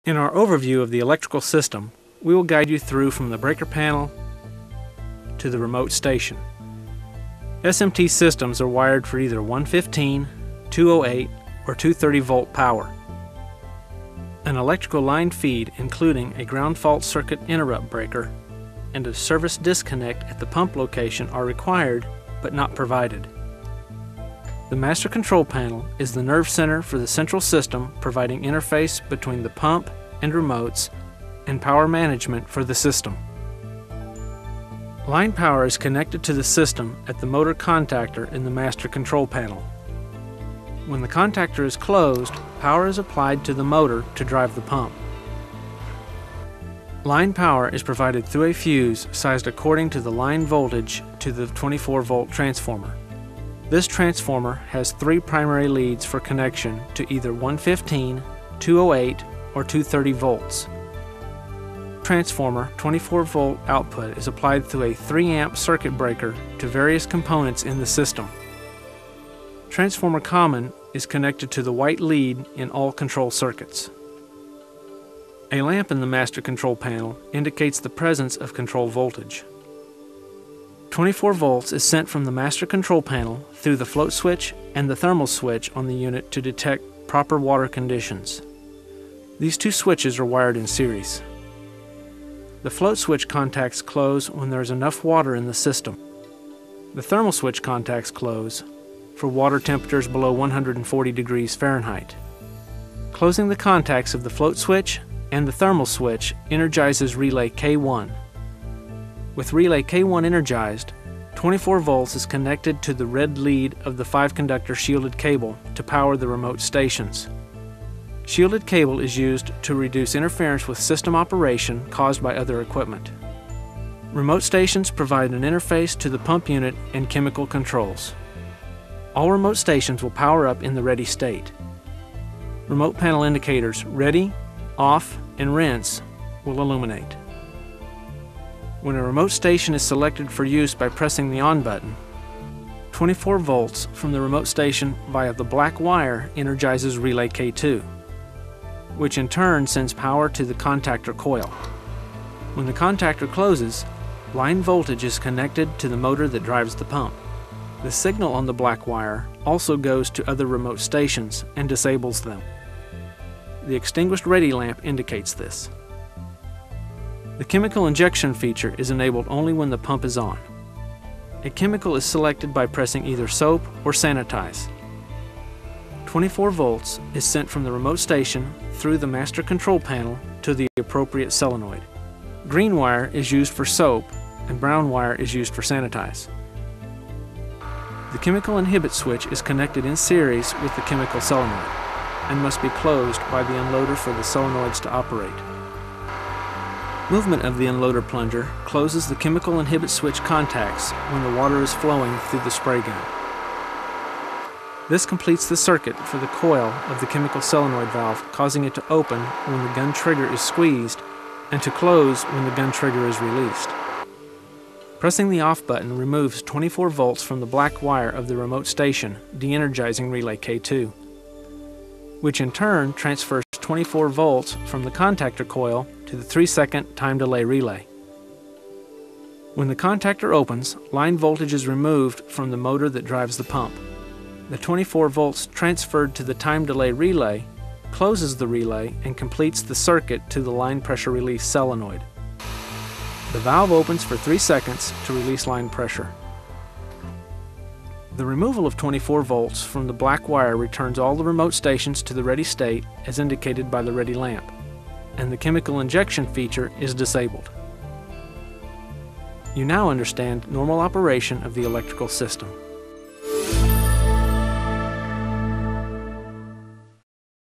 In our overview of the electrical system, we will guide you through from the breaker panel to the remote station. SMT systems are wired for either 115, 208, or 230 volt power. An electrical line feed including a ground fault circuit interrupt breaker and a service disconnect at the pump location are required but not provided. The master control panel is the nerve center for the central system, providing interface between the pump and remotes and power management for the system. Line power is connected to the system at the motor contactor in the master control panel. When the contactor is closed, power is applied to the motor to drive the pump. Line power is provided through a fuse sized according to the line voltage to the 24-volt transformer. This transformer has three primary leads for connection to either 115, 208, or 230 volts. Transformer 24-volt output is applied through a 3-amp circuit breaker to various components in the system. Transformer common is connected to the white lead in all control circuits. A lamp in the master control panel indicates the presence of control voltage. 24 volts is sent from the master control panel through the float switch and the thermal switch on the unit to detect proper water conditions. These two switches are wired in series. The float switch contacts close when there is enough water in the system. The thermal switch contacts close for water temperatures below 140 degrees Fahrenheit. Closing the contacts of the float switch and the thermal switch energizes relay K1. With relay K1 energized, 24 volts is connected to the red lead of the 5-conductor shielded cable to power the remote stations. Shielded cable is used to reduce interference with system operation caused by other equipment. Remote stations provide an interface to the pump unit and chemical controls. All remote stations will power up in the ready state. Remote panel indicators ready, off, and rinse will illuminate. When a remote station is selected for use by pressing the on button, 24 volts from the remote station via the black wire energizes relay K2, which in turn sends power to the contactor coil. When the contactor closes, line voltage is connected to the motor that drives the pump. The signal on the black wire also goes to other remote stations and disables them. The extinguished ready lamp indicates this. The chemical injection feature is enabled only when the pump is on. A chemical is selected by pressing either soap or sanitize. 24 volts is sent from the remote station through the master control panel to the appropriate solenoid. Green wire is used for soap and brown wire is used for sanitize. The chemical inhibit switch is connected in series with the chemical solenoid and must be closed by the unloader for the solenoids to operate. Movement of the unloader plunger closes the chemical inhibit switch contacts when the water is flowing through the spray gun. This completes the circuit for the coil of the chemical solenoid valve, causing it to open when the gun trigger is squeezed and to close when the gun trigger is released. Pressing the off button removes 24 volts from the black wire of the remote station, de-energizing relay K2, which in turn transfers 24 volts from the contactor coil to the 3-second time delay relay. When the contactor opens, line voltage is removed from the motor that drives the pump. The 24 volts transferred to the time delay relay closes the relay and completes the circuit to the line pressure release solenoid. The valve opens for 3 seconds to release line pressure. The removal of 24 volts from the black wire returns all the remote stations to the ready state as indicated by the ready lamp, and the chemical injection feature is disabled. You now understand normal operation of the electrical system.